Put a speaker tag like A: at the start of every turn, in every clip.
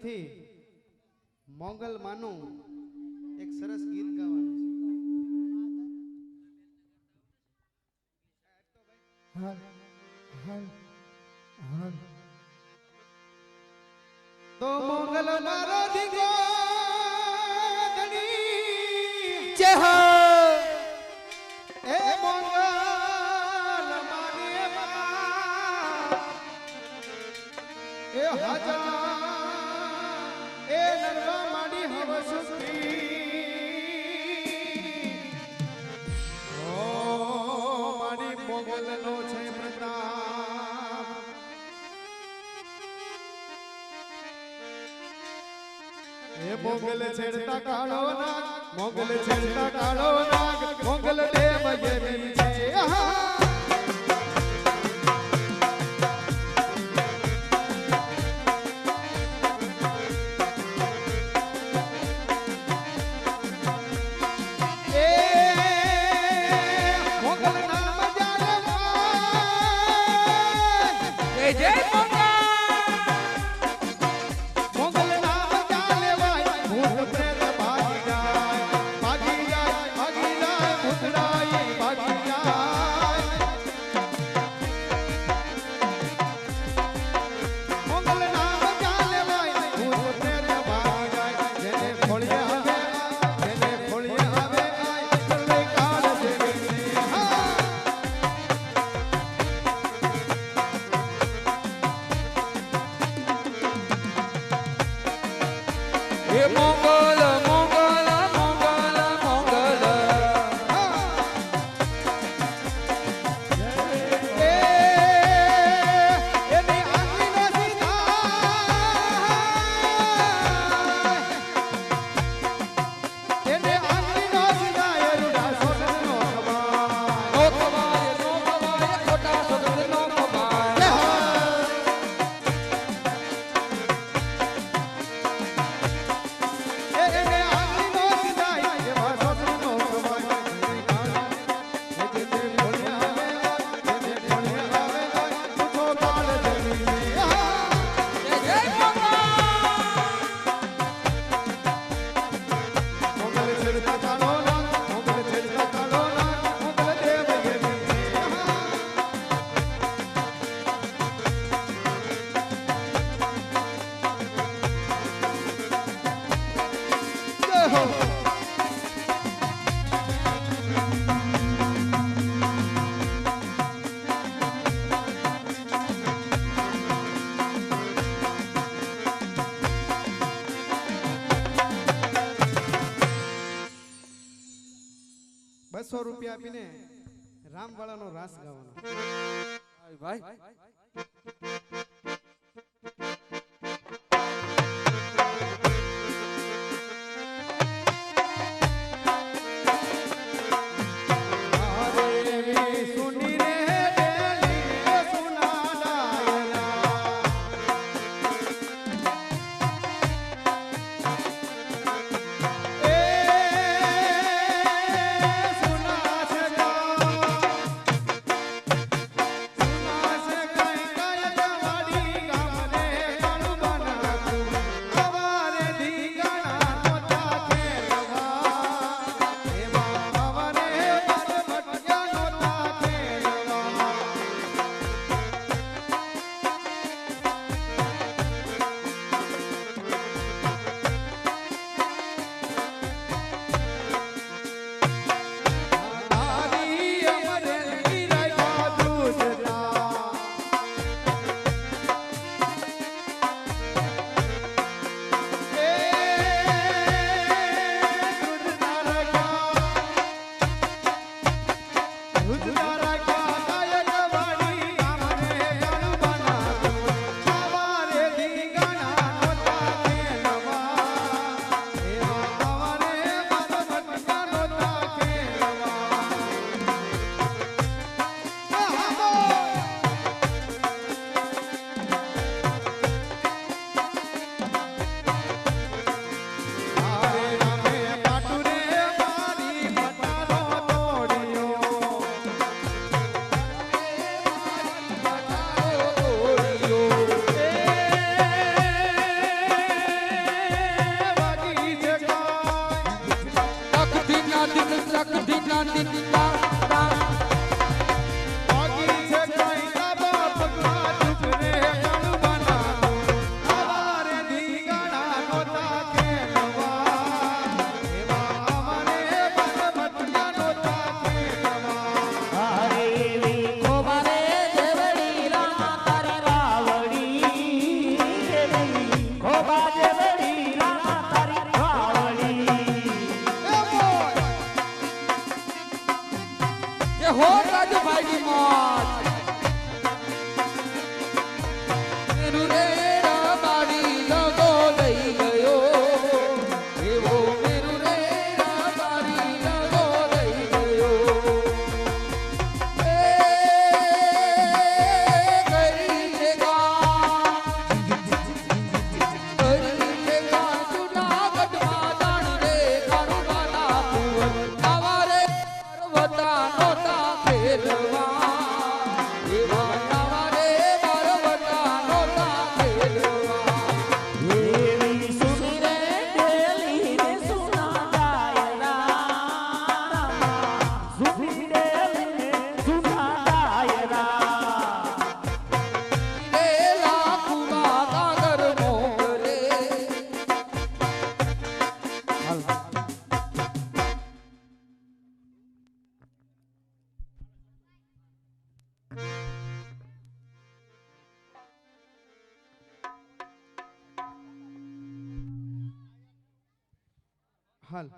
A: તરફથી મોગલ માનું એક સરસ ગીત ગાવાનું છે. તો મોગલ મારો દીકરો ધણી
B: જય હો
A: એ મોગલ મારી બા એ હાજા એ નરવા માડી હવસુતી ઓ મારી મોગલ નો છે પ્રતાપ એ મોગલ છેડતા કાળો નાગ મોગલ છેડતા કાળો નાગ મોગલ દેવ એવી છે ₹200 આપીને રામવાળાનો રાસ ગાવાનો
B: ભાઈ
A: સુના છે કઈ કઈ
B: દીના દીના
A: બાકી છે કઈ તાબા પગલા ચૂકરે કણવાના અમારે દીગાડા નોતા કેનવા એવા અમારે બનમટિયા નોતા કેનવા
C: અરે વી ખોબારે દેવડી રામા તારી વાવડી ખોબા દેવડી રામા તારી વાવડી
B: એ હો રાજભાઈ ની મોત મેરુ રે રામાડી લગો લઈ ગયો એવો મેરુ રે રામાડી લગો લઈ ગયો એ ગઈ છે ગા જુનાગઢમાં જાણ રે કાળુબાના કુંવર આવારે પર્વતા નોતા ખેલવા એવા આવારે પર્વતા નોતા ખેલવા
C: એવી સુની રે ડેલી રે સુના ડાયરા સુની ડેલી રે સુના ડાયરા
B: રે લાખુમાં કાગર મોકલે
A: હાલ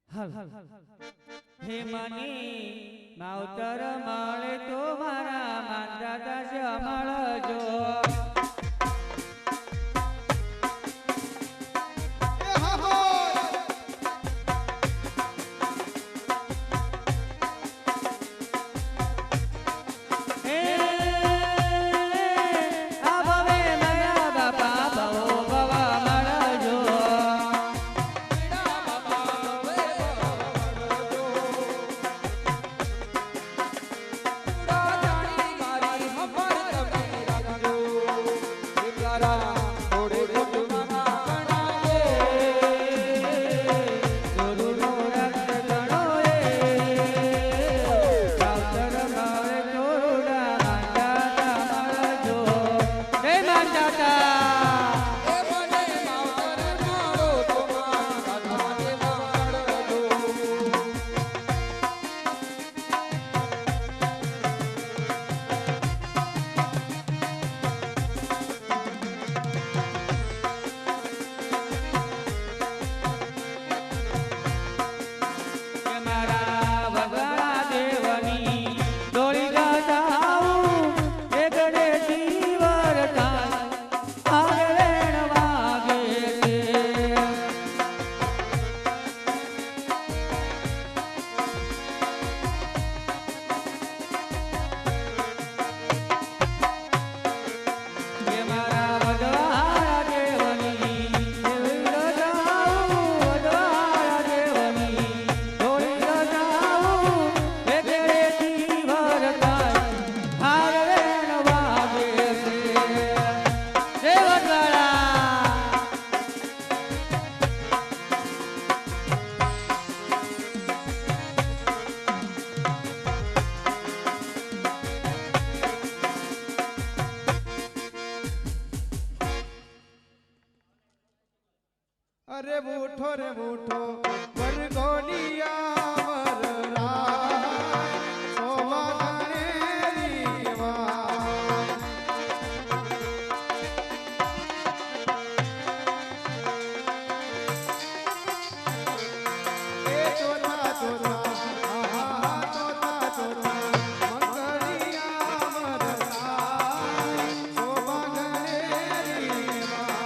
A: હાલ હાલ
D: હે મની માવતર મળે તો મારા માંદાતા છે મળજો
A: એ હા બોલ
D: હે આ ભવે મારા બાપા ભવો ભવા મળજો ગુરુનો રક્ત ગણો એ માવતર મળે તોડા માંદાતા મળજો હે માંદાતા કે મારા ભગવાના દેવની ડોળી જાઉં એ ગણેશી વરતા આગળ વાગે છે કે મારા વડવાળા દેવની ડોળી જાઉં વડવાળા દેવની ડોળી જાઉં એ ગણેશી વરતા આગળ વાગે છે હે વડવાળા
A: અરે બૂઠો રે બૂઠો વરગોડિયા વરરા સોમા ગણેરી વા એ ચોથા ચોથા આહા ચોથા ચોથા મંગળિયા વરરા સોમા ગણેરી વા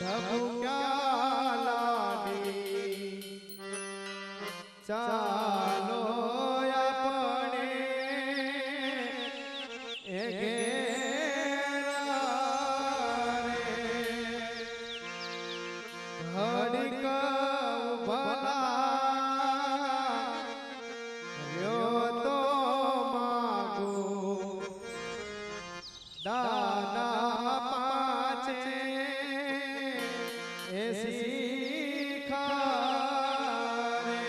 A: ધબુક્યા લાડી ચાલો આપણે એ ઘેરા રે ઘડીક ભલા લ્યો તો માગું દાના પાંચે એ શીખા રે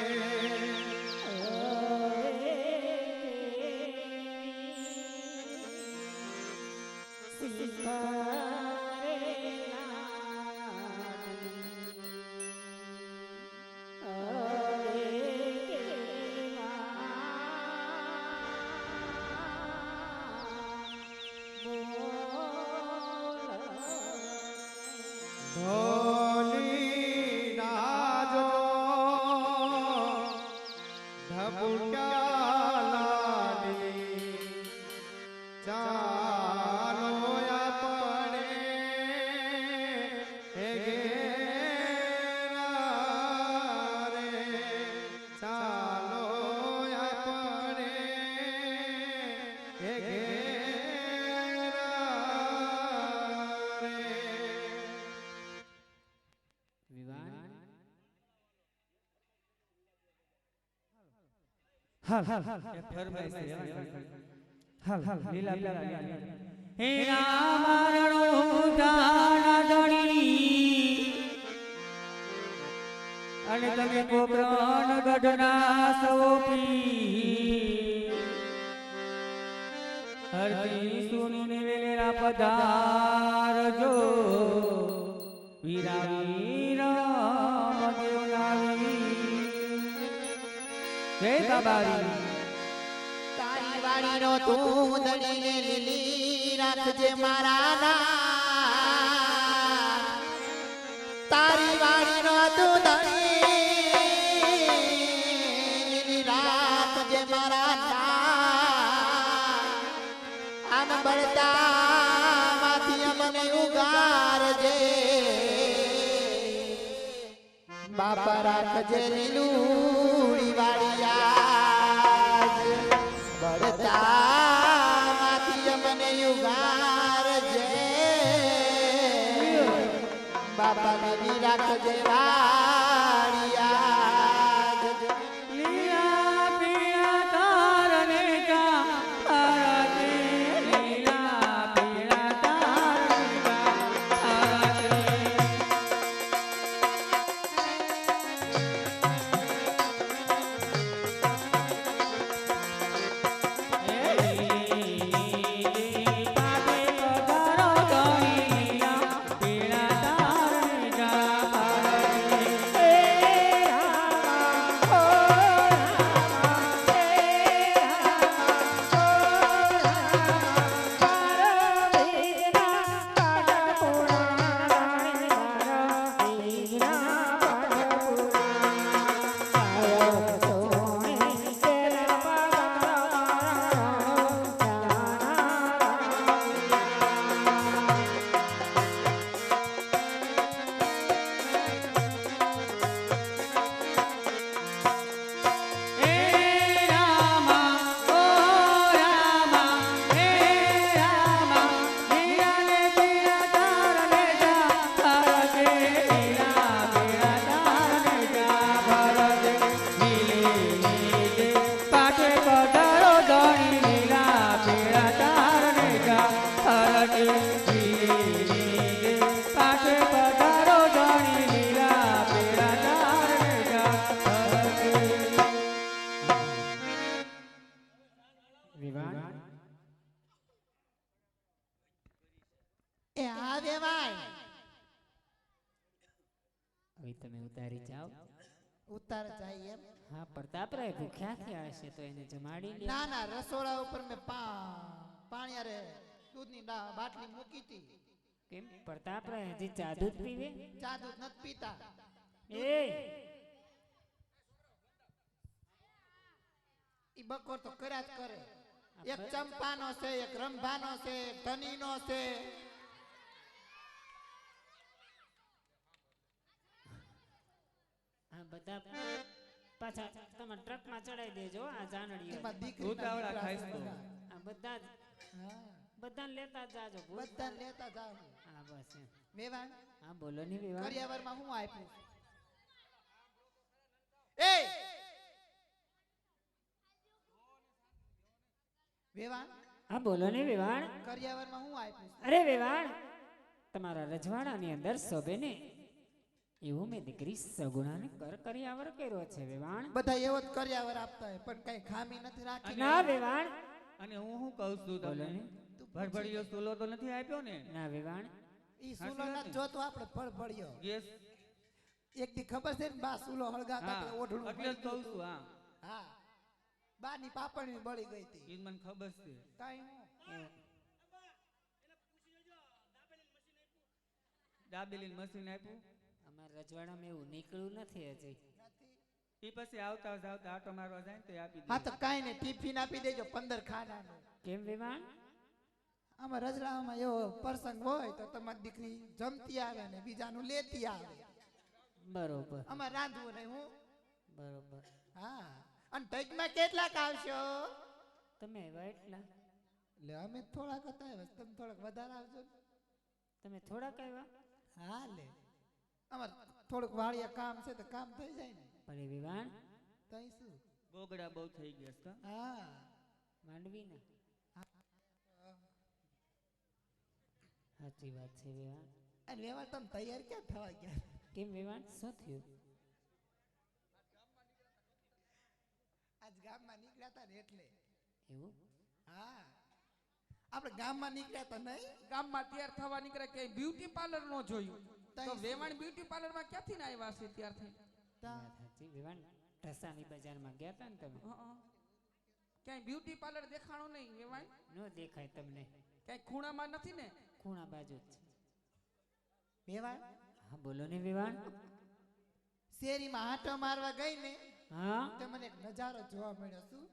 A: ઢોલી નાજો ધબુક્યા લાડી ચાલો આપણે એ ઘેરા રે ચાલો આપણે એ ઘેરા રે
D: હાલ ફરમાઈશ હાલ લીલા લીલા હે રામરણો જાન ધણી અને તમે કોબરાન ગઢના સોપી હરતી સુનીને વેલેરા પધારજો વીરા વીરા મદેવ નાવી જય બાબારી
C: તારી વાડીનો તું દડીને લીલી રાખજે મારા ના તારી વાડીનો તું દડી લીલી રાખજે મારા ના આમ બળતા માંથી અમને ઉગારજે બાપા રાખજે લીલુડી વાડિયા બળતા માંથી અમને ઉગારજે બાપા લીલી રાખજે વાડિયા
D: લીલા પીળા તારને કા તારાજે લીલા પીળા તારને કા તારાજે
C: એ આ દેવાય
B: હવે તમે ઉતારી જાઓ
C: ઉતાર જાય એમ
B: હા પ્રતાપરાય ભૂખ્યા થયા હશે તો એને જમાડી લે
C: ના ના રસોડા ઉપર મેં પાણી અરે દૂધની બાટલી મૂકી હતી
B: કેમ પ્રતાપરાય હજી ચા દૂધ પીવે
C: ચા દૂધ નથી પીતા
B: એ
C: ઈ બકોર તો કર્યા જ કરે એક ચંપાનો છે એક રંભાનો છે એક ધનીનો છે
B: આ બધા પાછા તમારા ટ્રકમાં ચડાઈ દેજો આ જાનડીઓ
C: એમાં દીકરી
D: ઉતાવળા ખાઈશ તો.
B: આ બધા જ
C: હા
B: બધાને લેતા જ જાજો ભૂલ.
C: બધા લેતા જાવ
B: હા બસ એમ.
C: વેવાણ
B: હા બોલો ની વિવાહ
C: કરિયાવરમાં હું આપ્યું એ વેવાણ
B: હા બોલો ની વિવાહ
C: કરિયાવરમાં હું આપ્યું
B: અરે વિવાહ તમારા રજવાડાની અંદર શોભે ને એવું મેં દીકરી સગુણાને કરિયાવર કર્યો છે વિવાહ
C: બધા એવો જ કરિયાવર આપતા હોય પણ કઈ ખામી નથી રાખી
B: ના વિવાહ
D: અને હું શું કહું છું
B: બોલો
D: તમને
B: ને
D: ભરભડીયો ચૂલો તો નથી આપ્યો ને
B: ના વિવાહ
C: ઈ સુલો ના જોતો આપણે ફળફળ્યો
D: ગેસ
C: એક દી ખબર છે ને બા સુલો હળગાતા
D: હા
C: એટલે ઓઢણું
D: એટલે જ કહું છું હા
C: હા બા ની પાપણી બળી ગઈ હતી
D: ઈ મને ખબર છે
C: કાઈ
D: દાબેલી મશીન આપ્યું
B: અમારા રજવાડામાં એવું નીકળ્યું નથી હજી
D: ઈ પછી આવતા આવતા આટો મારવા જાય ને તો એ આપી
C: હા
D: દે
C: તો કાઈ નહીં ટિફિન આપી દેજો 15 ખાનાનું
B: કેમ વિવાહ
C: આમાં રજડામાં એવો પ્રસંગ હોય તો તમારી દીકરી જમતી આવે ને બીજાનું લેતી આવે
B: બરોબર
C: આમાં રાંધવું નહીં હું
B: બરોબર
C: હા અને ટચમાં કેટલાક આવશો
B: તમે આવ્યા એટલા
C: લે અમે થોડાક હતા બસ તમે થોડાક વધારે આવજો ને.
B: તમે થોડાક આવ્યા
C: હા લે અમાર થોડુંક વાળિયા કામ છે તો કામ થઈ જાય ને
B: પણ એ વિવાહ
C: તઈ શું
D: ગોગડા બહુ થઈ ગયા છે
C: હા
B: માંડવી ને સાચી વાત છે વિવાહ
C: અને વ્યવહાર તમે તૈયાર ક્યાં થવા ગયા
B: કેમ વિવાહ શું થયું
C: આજ ગામમાં નીકળ્યા હતા ને એટલે
B: એવું
C: હા આપણે ગામમાં નીકળ્યા હતા નહીં
E: ગામમાં તૈયાર થવા નીકળે કે બ્યુટી પાર્લર નો જોયું
C: તઈ
E: તો
C: શું?
E: વેવાણ બ્યુટી પાર્લર માં ક્યાંથી ને આવ્યા છે ત્યાર થઈ
C: તા-
B: વાત સાચી વિવાહ ઢસાની બજારમાં ગયા હતા ને તમે
E: ક્યાંય બ્યુટી પાર્લર દેખાણું નહીં વેવાણ
B: ન દેખાય તમને
E: ક્યાંય ખૂણામાં નથી ને
B: ખૂણા બાજુ જ છે
C: વ્યવહાર
B: હા બોલો ને વિવાહ
C: શેરીમાં આંટો મારવા ગઈ ને
B: હા
C: તો મને એક નજારો જોવા મળ્યો શું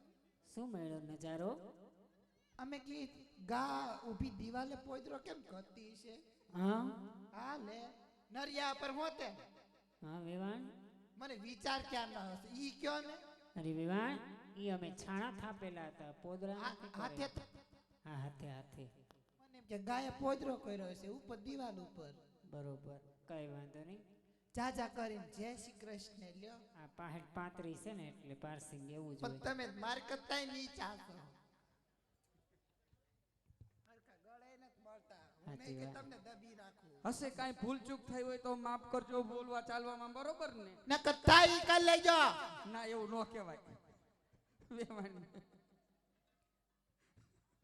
B: શું મળ્યો નજારો
C: અમે કી ગા ઊભી દિવાલે પોદરો કેમ કરતી છે
B: હા
C: હા લે નરિયા પર હોતે
B: હા વિવાહ
C: મને વિચાર ક્યાં ન હશે ઈ કયો ને
B: અરે વિવાહ ઈ અમે છાણા થાપેલા હતા પોદરા નથી
C: હાથે
B: કરેલા. હા હાથે હાથે
C: મને એમ કે ગાયે પોદરો કર્યો છે ઉપર દિવાલ ઉપર
B: બરોબર કઈ વાંધો નહીં
C: જાજા કરીને જય શ્રી કૃષ્ણ લ્યો
B: આ 35 છે ને એટલે પાર્સિંગ એવું જ
C: પણ
B: હોય
C: તમે માર કરતા નીચા છો હરખા ગળે નથી મળતા હું
B: સાચી
C: નહીં કે
B: વાત.
C: તમને દબી નાખું
E: હશે કાંઈ ભૂલ ચૂક થઈ હોય તો માફ કરજો બોલવા ચાલવામાં બરોબર ને
C: નકર તાઈ કર લેજો
E: ના એવું ન કહેવાય વેવાણ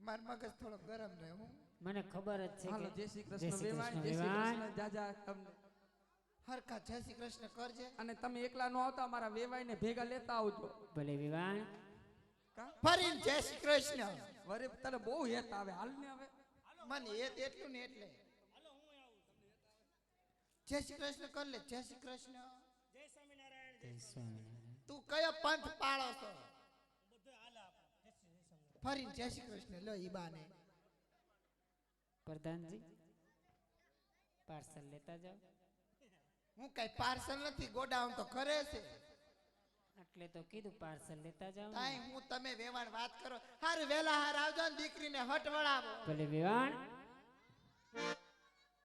C: માર મગજ થોડો ગરમ રહે હું
B: મને ખબર જ છે
E: હાલો
B: કે
E: જય શ્રી
B: જય
E: કૃષ્ણ
B: શ્રી
E: વેવાણ
B: કૃષ્ણ
E: જય શ્રી
B: વિવાહ.
E: કૃષ્ણ જાજા તમને
C: હરખા જય શ્રી કૃષ્ણ કરજે
E: અને તમે એકલા ન આવતા મારા વેવાઈને ભેગા લેતા આવજો
B: ભલે વિવાહ
E: કા
C: ફરીને જય શ્રી કૃષ્ણ
E: વરે તને બહુ હેત આવે હાલ ને હવે
C: મને એટલું ને એટલે જય શ્રી કૃષ્ણ કર લે જય શ્રી કૃષ્ણ
B: જય સ્વામિનારાયણ.
C: તું કયો પંથ પાળો છો ફરીને જય શ્રી કૃષ્ણ લો ઈ બાને
B: પ્રધાનજી પાર્સલ લેતા જાઓ
C: હું કઈ પાર્સલ નથી ગોડાઉન તો કરે છે
B: એટલે તો કીધું પાર્સલ લેતા જાઓ ને.
C: તાઈ હું તમે વેવાણ વાત કરો હારું વેલા હાર આવજો ને દીકરીને હટ વળાવો
B: ભલે વિવાહ